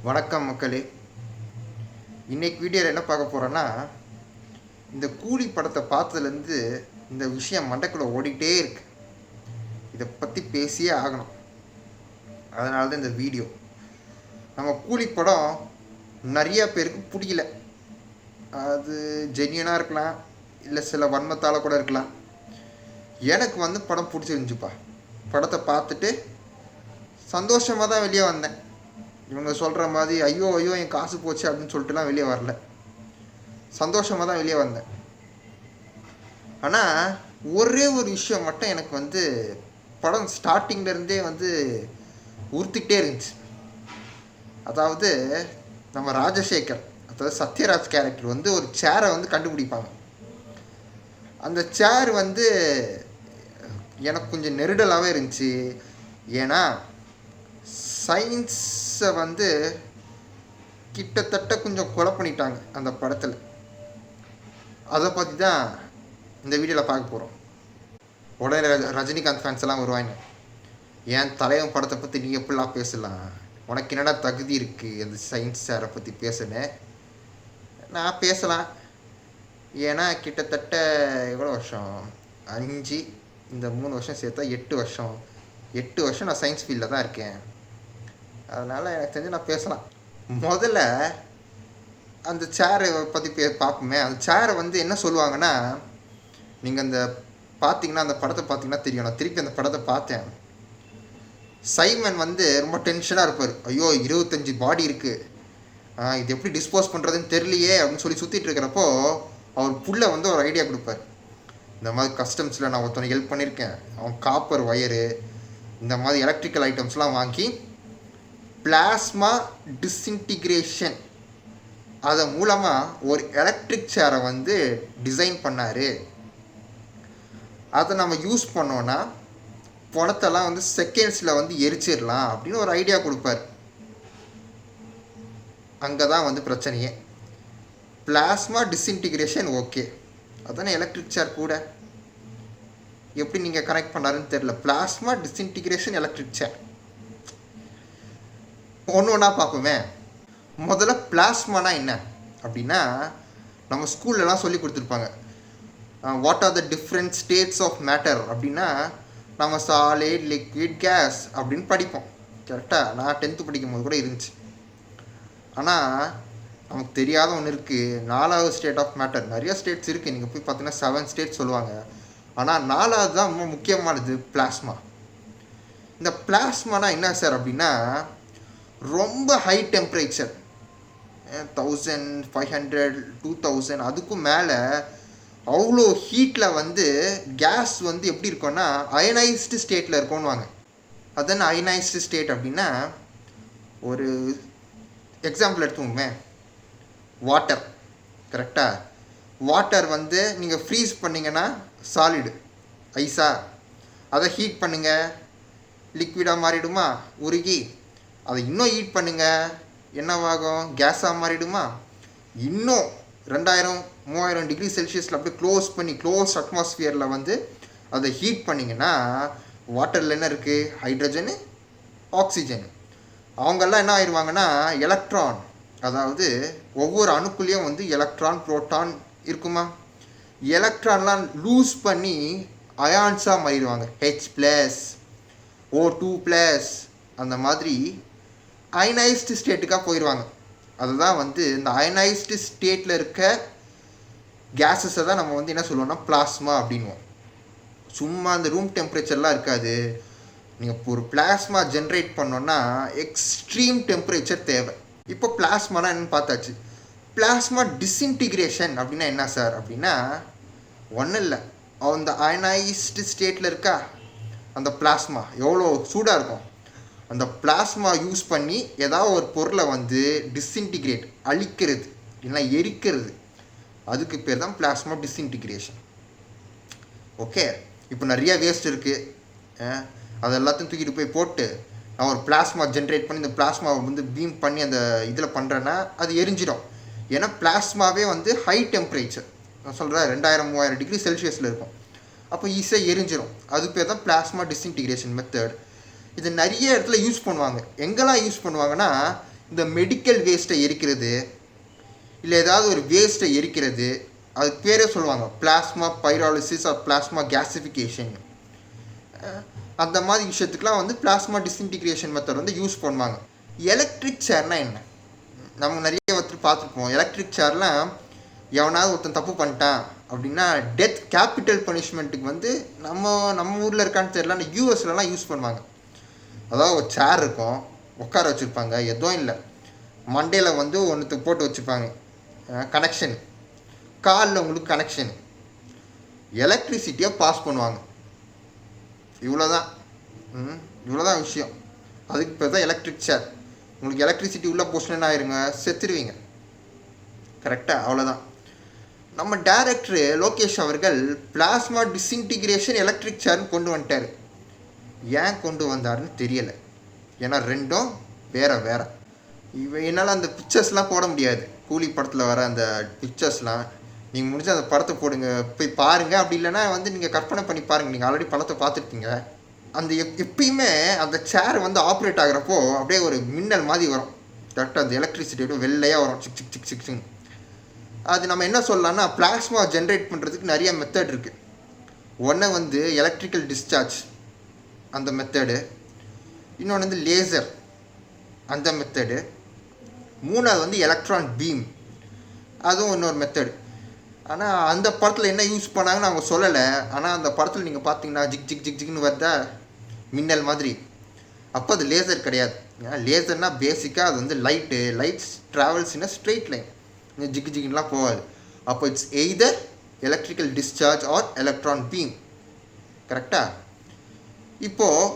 வணக்கம் மக்களே. இன்னைக்கு வீடியோவில் என்ன பார்க்க போகிறோன்னா, இந்த கூலி படத்தை பார்த்ததுலேருந்து இந்த விஷயம் மண்டைக்குள்ளே ஓடிக்கிட்டே இருக்கு. இதை பற்றி பேசியே ஆகணும். அதனால தான் இந்த வீடியோ. நம்ம கூலி படம் நிறைய பேருக்கு பிடிக்கல. அது ஜென்யூனாக இருக்கலாம், இல்லை சில வன்மத்தால் கூட இருக்கலாம். எனக்கு படம் பிடிச்சிருந்துச்சுப்பா. படத்தை பார்த்துட்டு சந்தோஷமாக தான் வெளியே வந்தேன். இவங்க சொல்கிற மாதிரி ஐயோ என் காசு போச்சு அப்படின்னு சொல்லிட்டுலாம் வெளியே வரல. சந்தோஷமாக தான் வெளியே வந்தேன். ஆனால் ஒரே ஒரு விஷயம் மட்டும் எனக்கு படம் ஸ்டார்டிங்லேருந்தே உறுத்திக்கிட்டே இருந்துச்சு. அதாவது நம்ம ராஜசேகர், அதாவது சத்யராஜ் கேரக்டர் ஒரு சேரை கண்டுபிடிப்பாங்க. அந்த சேர் எனக்கு கொஞ்சம் நெருடலாகவே இருந்துச்சு. ஏன்னா சயின்ஸை கிட்டத்தட்ட கொஞ்சம் கொலை பண்ணிட்டாங்க அந்த படத்தில். அதை பற்றி தான் இந்த வீடியோவில் பார்க்க போகிறோம். உடனே ரஜினிகாந்த் ஃபேன்ஸ் எல்லாம் வருவாங்க, என் தலைவன் படத்தை பற்றி நீ எப்படிலாம் பேசலாம், உனக்கு என்னடா தகுதி இருக்குது அந்த சயின்ஸ் சேரை பற்றி பேசுனேன். நான் பேசலாம். ஏன்னா கிட்டத்தட்ட எவ்வளோ வருஷம், 5 இந்த 3 வருஷம் சேர்த்தா 8 வருஷம் நான் சயின்ஸ் ஃபீல்டில் தான் இருக்கேன். அதனால் எனக்கு தெரிஞ்சு நான் பேசலாம். முதல்ல அந்த சேரை பற்றி பார்ப்போமே. அந்த சேரை என்ன சொல்லுவாங்கன்னா, நீங்கள் அந்த படத்தை பார்த்தீங்கன்னா தெரியும். நான் திருப்பி அந்த படத்தை பார்த்தேன். சைமன் ரொம்ப டென்ஷனாக இருப்பார். ஐயோ 25 பாடி இருக்குது, இது எப்படி டிஸ்போஸ் பண்ணுறதுன்னு தெரியலையே அப்படின்னு சொல்லி சுற்றிட்டு இருக்கிறப்போ அவர் புள்ள ஒரு ஐடியா கொடுப்பார். இந்த மாதிரி கஸ்டம்ஸில் நான் ஒருத்தனை ஹெல்ப் பண்ணியிருக்கேன், அவன் காப்பர் ஒயரு இந்த மாதிரி எலக்ட்ரிக்கல் ஐட்டம்ஸ்லாம் வாங்கி பிளாஸ்மா டிஸ்இன்டிகிரேஷன் அது மூலமாக ஒரு எலக்ட்ரிக் சேரை டிசைன் பண்ணார். அதை நம்ம யூஸ் பண்ணோன்னா பணத்தெல்லாம் செகண்ட்ஸில் எரிச்சிடலாம் அப்படின்னு ஒரு ஐடியா கொடுப்பார். அங்கே தான் பிரச்சனையே. பிளாஸ்மா டிஸ்இன்டிகிரேஷன் ஓகே, அதானே எலக்ட்ரிக் சேர் கூட. எப்படி நீங்கள் கனெக்ட் பண்ணாருன்னு தெரில. பிளாஸ்மா டிஸ்இன்டிகிரேஷன் எலக்ட்ரிக் சேர் ஒன்றா பார்ப்போமே. முதல்ல பிளாஸ்மானா என்ன அப்படின்னா, நம்ம ஸ்கூல்லலாம் சொல்லி கொடுத்துருப்பாங்க. What are the different states of matter அப்படின்னா நம்ம சாலிட், லிக்விட், கேஸ் அப்படின்னு படிப்போம். கரெக்டாக நான் 10th படிக்கும் போது கூட இருந்துச்சு. ஆனால் நமக்கு தெரியாத ஒன்று இருக்குது, 4வது ஸ்டேட் ஆஃப் மேட்டர். நிறைய ஸ்டேட்ஸ் இருக்குது, நீங்கள் போய் பார்த்தீங்கன்னா 7 ஸ்டேட்ஸ் சொல்லுவாங்க. ஆனால் 4வது தான் ரொம்ப முக்கியமானது, பிளாஸ்மா. இந்த பிளாஸ்மானா என்ன சார் அப்படின்னா, ரொம்ப ஹை டெம்பரேச்சர் 1500 2000 அதுக்கும் மேலே அவ்வளோ ஹீட்டில் கேஸ் எப்படி இருக்கும்னா அயனைஸ்டு ஸ்டேட்டில் இருக்கும்னுவாங்க. அதான் அயனைஸ்டு ஸ்டேட் அப்படின்னா, ஒரு எக்ஸாம்பிள் எடுத்துக்கோமே, வாட்டர். கரெக்டாக வாட்டர் நீங்கள் ஃப்ரீஸ் பண்ணிங்கன்னா சாலிடு ஐஸா, அதை ஹீட் பண்ணுங்கள் லிக்விடாக மாறிடுமா உருகி. அதை இன்னும் ஹீட் பண்ணுங்கள் என்னவாகும், கேஸாக மாறிடுமா. இன்னும் 2000-3000 டிகிரி செல்சியஸில் அப்படியே க்ளோஸ் அட்மாஸ்ஃபியரில் அதை ஹீட் பண்ணிங்கன்னா வாட்டரில் என்ன இருக்குது, ஹைட்ரஜனு, ஆக்சிஜனு. அவங்கெல்லாம் என்ன ஆயிடுவாங்கன்னா எலக்ட்ரான், அதாவது ஒவ்வொரு அணுக்குள்ளேயும் எலக்ட்ரான் புரோட்டான் இருக்குமா. எலக்ட்ரான்லாம் லூஸ் பண்ணி அயான்ஸாக மாறிடுவாங்க, H+, O2+, அந்த மாதிரி அயனைஸ்டு ஸ்டேட்டுக்காக போயிடுவாங்க. அதுதான் இந்த அயனைஸ்டு ஸ்டேட்டில் இருக்க கேஸஸை தான் நம்ம என்ன சொல்லுவோம்னா பிளாஸ்மா அப்படின்வோம். சும்மா அந்த ரூம் டெம்பரேச்சர்லாம் இருக்காது. நீங்கள் ஒரு பிளாஸ்மா ஜென்ரேட் பண்ணோன்னா எக்ஸ்ட்ரீம் டெம்பரேச்சர் தேவை. இப்போ பிளாஸ்மானா என்னன்னு பார்த்தாச்சு. பிளாஸ்மா டிஸ்இன்டிகிரேஷன் அப்படின்னா என்ன சார் அப்படின்னா, ஒன்றும் இல்லை, அந்த அயனைஸ்டு ஸ்டேட்டில் இருக்கா அந்த பிளாஸ்மா எவ்வளோ சூடாக இருக்கும். அந்த பிளாஸ்மா யூஸ் பண்ணி ஏதாவது ஒரு பொருளை டிஸ்இன்டிகிரேட், அழிக்கிறது இல்லைன்னா எரிக்கிறது, அதுக்கு பேர் தான் பிளாஸ்மா டிஸ்இன்டிகிரேஷன். ஓகே, இப்போ நிறைய வேஸ்ட் இருக்குது, அது எல்லாத்தையும் தூக்கிட்டு போய் போட்டு நான் ஒரு பிளாஸ்மா ஜென்ரேட் பண்ணி இந்த பிளாஸ்மாவை பீம் பண்ணி அந்த இதில் பண்ணுறேன்னா அது எரிஞ்சிடும். ஏன்னா பிளாஸ்மாவே ஹை டெம்பரேச்சர், நான் சொல்கிறேன் 2000-3000 டிகிரி செல்சியஸில் இருக்கும். அப்போ ஈஸியாக எரிஞ்சிடும். அது பேர் தான் பிளாஸ்மா டிஸ்இன்டிகிரேஷன் மெத்தட். இது நிறைய இடத்துல யூஸ் பண்ணுவாங்க. எங்கெல்லாம் யூஸ் பண்ணுவாங்கன்னா, இந்த மெடிக்கல் வேஸ்ட்டை எரிக்கிறது, இல்லை ஏதாவது ஒரு வேஸ்ட்டை எரிக்கிறது, அதுக்கு பேரே சொல்லுவாங்க பிளாஸ்மா பைராலிசிஸ் ஆர் பிளாஸ்மா கேசிஃபிகேஷன். அந்த மாதிரி விஷயத்துக்குலாம் வந்து பிளாஸ்மா டிஸ்இன்டிகிரேஷன் மெத்தட் வந்து யூஸ் பண்ணுவாங்க. எலக்ட்ரிக் சேர்னால் என்ன? நம்ம நிறைய ஒருத்தர் பார்த்துருப்போம். எலக்ட்ரிக் சேர்லாம் எவனாவது ஒருத்தன் தப்பு பண்ணிட்டான் அப்படின்னா டெத் கேபிட்டல் பனிஷ்மெண்ட்டுக்கு வந்து நம்ம ஊரில் இருக்கான்னு தெரியல, அந்த யூஎஸ்லலாம் யூஸ் பண்ணுவாங்க. அதாவது ஒரு சேர் இருக்கும், உட்கார வச்சுருப்பாங்க, எதுவும் இல்லை, மண்டேல வந்து ஒன்றுத்துக்கு போட்டு வச்சுருப்பாங்க கனெக்ஷன், காலில் உங்களுக்கு கனெக்ஷன், எலக்ட்ரிசிட்டியை பாஸ் பண்ணுவாங்க. இவ்வளோதான் விஷயம். அதுக்கு பேர் தான் எலக்ட்ரிக் சேர். உங்களுக்கு எலக்ட்ரிசிட்டி உள்ள போர்ஷன் ஆயிருங்க, செத்துருவீங்க. கரெக்டாக? அவ்வளோதான். நம்ம டைரக்டர் லோகேஷ் அவர்கள் பிளாஸ்மா டிஸ்இன்டிகிரேஷன் எலக்ட்ரிக் சேர்னு கொண்டு வந்துட்டார். ஏன் கொண்டு வந்தாருன்னு தெரியலை. ஏன்னா ரெண்டும் வேற. என்னால் அந்த பிக்சர்ஸ்லாம் போட முடியாது. கூலி படத்தில் வர அந்த பிக்சர்ஸ்லாம் நீங்கள் முடிஞ்ச அந்த படத்தை போடுங்க, போய் பாருங்கள். அப்படி இல்லைன்னா வந்து நீங்கள் கற்பனை பண்ணி பாருங்கள். நீங்கள் ஆல்ரெடி படத்தை பார்த்துருக்கீங்க. அந்த எப்பயுமே அந்த சேர் வந்து ஆப்ரேட் ஆகிறப்போ அப்படியே ஒரு மின்னல் மாதிரி வரும். கரெக்டாக அந்த எலக்ட்ரிசிட்டியோட வெள்ளையாக வரும், சிக் சிக் சிக் சிக்னு. அது நம்ம என்ன சொல்லலாம்னா பிளாஸ்மா ஜென்ரேட் பண்ணுறதுக்கு நிறைய மெத்தட் இருக்குது. ஒன்று வந்து எலக்ட்ரிக்கல் டிஸ்சார்ஜ், அந்த மெத்தடு. இன்னொன்று வந்து லேசர், அந்த மெத்தடு. மூணாவது வந்து எலக்ட்ரான் பீம், அதுவும் இன்னொரு மெத்தடு. ஆனால் அந்த படத்தில் என்ன யூஸ் பண்ணாங்கன்னு அவங்க சொல்லலை. ஆனால் அந்த படத்தில் நீங்கள் பார்த்தீங்கன்னா ஜிக் ஜிக் ஜிக் ஜிக்னு வருதா மின்னல் மாதிரி, அப்போ அது லேசர் கிடையாது. ஏன்னா லேசர்னால் பேசிக்காக அது வந்து lights travels in a straight line, zig ஜிக்லாம் போகாது. அப்போ it's either electrical discharge or electron beam. கரெக்டாக? இப்போது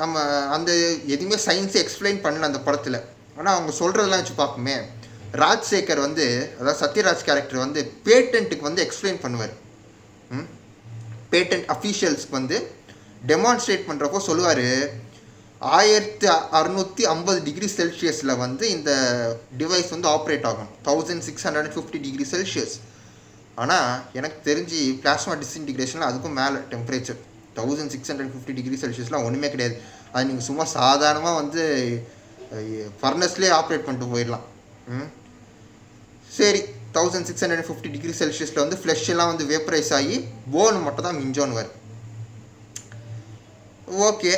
நம்ம அந்த எதுவுமே சயின்ஸை எக்ஸ்பிளைன் பண்ணல அந்த படத்தில். ஆனால் அவங்க சொல்கிறதெல்லாம் வச்சு பார்ப்போமே. ராஜ்சேகர் வந்து, அதாவது சத்யராஜ் கேரக்டர் வந்து பேட்டன்ட்டுக்கு வந்து எக்ஸ்பிளைன் பண்ணுவார். பேட்டன்ட் அஃபீஷியல்ஸ்க்கு வந்து டெமான்ஸ்ட்ரேட் பண்ணுறப்போ சொல்லுவார், 1650 டிகிரி செல்சியஸில் வந்து இந்த டிவைஸ் வந்து ஆப்ரேட் ஆகும், 1650 டிகிரி செல்சியஸ். ஆனால் எனக்கு தெரிஞ்சு பிளாஸ்மா டிஸ்இன்டிகிரேஷனில் அதுக்கும் மேலே டெம்பரேச்சர் 1650 டிகிரி செல்சியஸ்லாம் ஒன்றுமே கிடையாது. அது நீங்கள் சும்மா சாதாரணமாக வந்து ஃபர்னஸ்லேயே ஆப்ரேட் பண்ணிட்டு போயிடலாம். சரி, 1650 டிகிரி செல்சியஸில் வந்து ஃப்ளஷ் எல்லாம் வந்து வேப்பரைஸ் ஆகி போன் மட்டும் தான் மிஞ்சோன்னு வரும். ஓகே,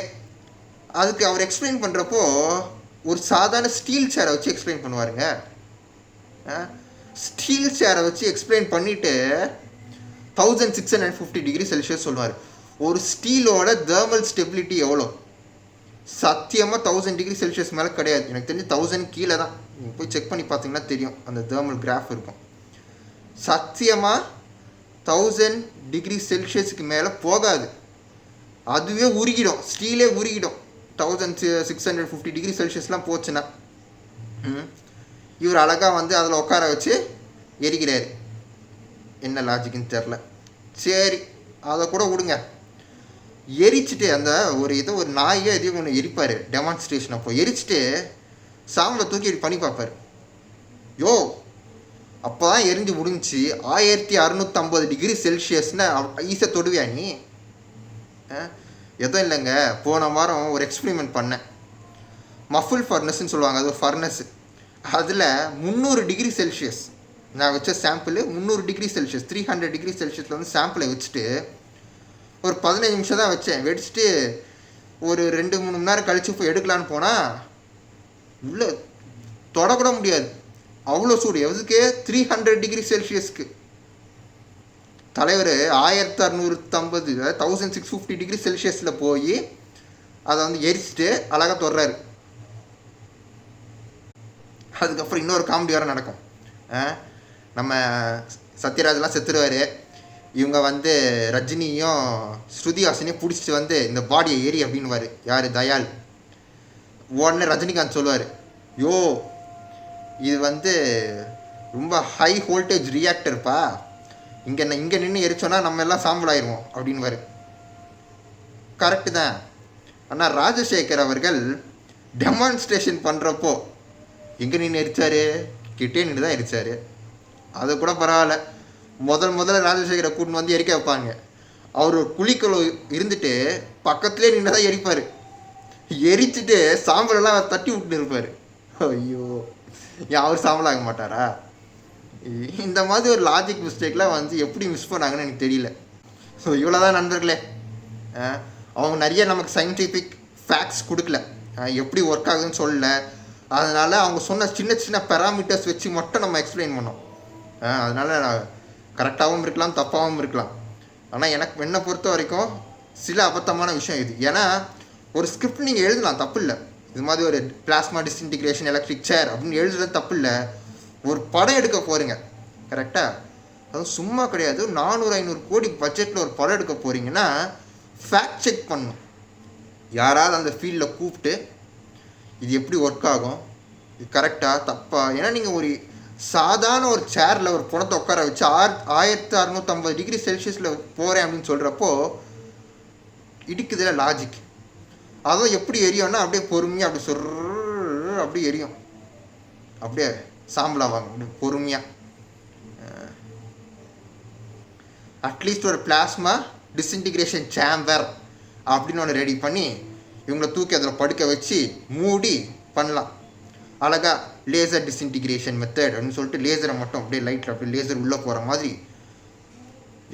அதுக்கு அவர் எக்ஸ்பிளைன் பண்ணுறப்போ ஒரு சாதாரண ஸ்டீல் சேரை வச்சு எக்ஸ்பிளைன் பண்ணுவாருங்க. ஸ்டீல் சேரை வச்சு எக்ஸ்பிளைன் பண்ணிவிட்டு 1650 டிகிரி செல்சியஸ் சொல்லுவார். ஒரு ஸ்டீலோட தெர்மல் ஸ்டெபிலிட்டி எவ்வளோ? சத்தியமாக 1000 டிகிரி செல்சியஸ் மேலே கிடையாது. எனக்கு தெரிஞ்சு 1000 கீழே தான். நீங்கள் போய் செக் பண்ணி பார்த்தீங்கன்னா தெரியும், அந்த தெர்மல் கிராஃப் இருக்கும். சத்தியமாக 1000 டிகிரி செல்சியஸுக்கு மேலே போகாது. அதுவே உருகிடும், ஸ்டீலே உருகிடும் 1650 டிகிரி செல்சியஸ்லாம் போச்சுன்னா. இவர் அழகாக வந்து அதில் உட்கார வச்சு எரிக்கிறாரு. என்ன லாஜிக்குன்னு தெரில. சரி, அதை கூட விடுங்க. எரிச்சிட்டு அந்த ஒரு நாயை எதையும் ஒன்று எரிப்பார் டெமான்ஸ்ட்ரேஷன். அப்போ எரிச்சிட்டு சாம்பலை தூக்கி பண்ணி பார்ப்பார். அப்போ தான் எரிஞ்சு முடிஞ்சிச்சு. 1650 டிகிரி செல்சியஸ்னு ஈஸியாக தொடுவியா நீ? எதுவும் இல்லைங்க, போன வாரம் ஒரு எக்ஸ்பெரிமெண்ட் பண்ணேன். மஃபுல் ஃபர்னஸ்ன்னு சொல்லுவாங்க, அது ஒரு ஃபர்னஸ். அதில் 300 டிகிரி செல்சியஸ் நான் வச்ச சாம்பிள், 300 டிகிரி செல்சியஸ் 300 டிகிரி செல்சியஸில் வந்து சாம்பிளை வச்சுட்டு ஒரு 15 நிமிஷம் தான் வச்சேன். வச்சுட்டு ஒரு 2-3 மணி நேரம் கழித்து போய் எடுக்கலான்னு போனால் உள்ளே தொடக்கூட முடியாது, அவ்வளோ சூடு. எதுக்கு? 300 டிகிரி செல்சியஸ்க்கு. தலைவர் 1650 1650 டிகிரி செல்சியஸில் போய் அதை வந்து எரிச்சிட்டு அழகாக தொடுறாரு. அதுக்கப்புறம் இன்னொரு காமெடி வேறு நடக்கும். நம்ம சத்யராஜெலாம் செத்துருவார். இவங்க வந்து ரஜினியும் ஸ்ருதிஹாசனையும் பிடிச்சிட்டு வந்து இந்த பாடியை ஏறி அப்படின்னுவார். யார்? தயால். உடனே ரஜினிகாந்த் சொல்லுவார், இது வந்து ரொம்ப ஹை வோல்டேஜ் ரியாக்டர்ப்பா, இங்கே நின்று எரிச்சோன்னா நம்ம எல்லாம் சாம்பல் ஆயிடுவோம் அப்படின்வார். கரெக்டு தான். ஆனால் ராஜசேகர் அவர்கள் டெமான்ஸ்ட்ரேஷன் பண்ணுறப்போ எங்கே நின்று எரிச்சார்? கிட்டே நின்று தான் எரிச்சார். அது கூட பரவாயில்ல. முதல்ல ராஜசேகரை கூட்டின்னு வந்து எரிக்க வைப்பாங்க. அவர் ஒரு குழிக்குள்ள இருந்துட்டு பக்கத்துலேயே நின்று தான் எரிப்பார். எரிச்சிட்டு சாம்பலெல்லாம் தட்டி விட்டுன்னு இருப்பார். ஐயோ, அவர் சாம்பல் ஆக மாட்டாரா? இந்த மாதிரி ஒரு லாஜிக் மிஸ்டேக்லாம் வந்து எப்படி மிஸ் பண்ணாங்கன்னு எனக்கு தெரியல. ஸோ இவ்வளோதான் நண்பர்களே. அவங்க நிறைய நமக்கு சயின்டிஃபிக் ஃபேக்ட்ஸ் கொடுக்கல, எப்படி ஒர்க் ஆகுதுன்னு சொல்லல. அதனால் அவங்க சொன்ன சின்ன சின்ன பேராமீட்டர்ஸ் வச்சு மட்டும் நம்ம எக்ஸ்பிளைன் பண்ணோம். அதனால் கரெக்டாகவும் இருக்கலாம், தப்பாகவும் இருக்கலாம். ஆனால் என்னை பொறுத்த வரைக்கும் சில அபத்தமான விஷயம் இது. ஏன்னா ஒரு ஸ்கிரிப்ட் நீங்கள் எழுதலாம், தப்பு இல்லை. இது மாதிரி ஒரு பிளாஸ்மா டிஸ்இன்டிகிரேஷன் எலக்ட்ரிக் சேர் அப்படின்னு எழுதுறது தப்பு இல்லை. ஒரு படம் எடுக்க போகிறீங்க, கரெக்டாக, அதுவும் சும்மா கிடையாது, 400-500 கோடி பட்ஜெட்டில் ஒரு படம் எடுக்க போகிறீங்கன்னா ஃபேக்ட் செக் பண்ணணும். யாராவது அந்த ஃபீல்டில் கூப்பிட்டு இது எப்படி ஒர்க் ஆகும், இது கரெக்டாக தப்பா. ஏன்னா நீங்கள் ஒரு சாதாரண ஒரு சேரில் ஒரு பணத்தை உட்கார வச்சு 1650 டிகிரி செல்சியஸில் போகிறேன் அப்படின்னு சொல்கிறப்போ இடிக்குதுல லாஜிக். அதுவும் எப்படி எரியும்னா அப்படியே பொறுமையாக அப்படி அப்படியே எரியும், அப்படியே சாம்பலாவாங்க அப்படி பொறுமையாக. அட்லீஸ்ட் ஒரு பிளாஸ்மா டிஸ்இன்டிகிரேஷன் சேம்பர் அப்படின்னு ஒன்று ரெடி பண்ணி இவங்களை தூக்கி அதில் படுக்க வச்சு மூடி பண்ணலாம். அழகாக லேசர் டிஸ்இன்டிகிரேஷன் மெத்தட் அப்படின்னு சொல்லிட்டு லேசரை மட்டும் அப்படியே லைட்டில் அப்படியே லேசர் உள்ளே போகிற மாதிரி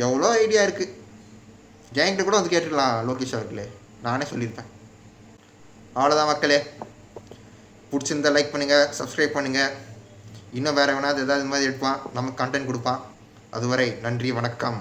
எவ்வளோ ஐடியா இருக்குது. என்கிட்ட கூட வந்து கேட்டுக்கலாம் லோகேஷ் அவர்களே, நானே சொல்லியிருப்பேன். அவ்வளோதான் மக்களே. பிடிச்சிருந்தா லைக் பண்ணுங்கள், சப்ஸ்கிரைப் பண்ணுங்கள். இன்னும் வேறு வேணாவது ஏதாவது இது மாதிரி எடுப்பான், நமக்கு கண்டென்ட் கொடுப்பான். அதுவரை நன்றி, வணக்கம்.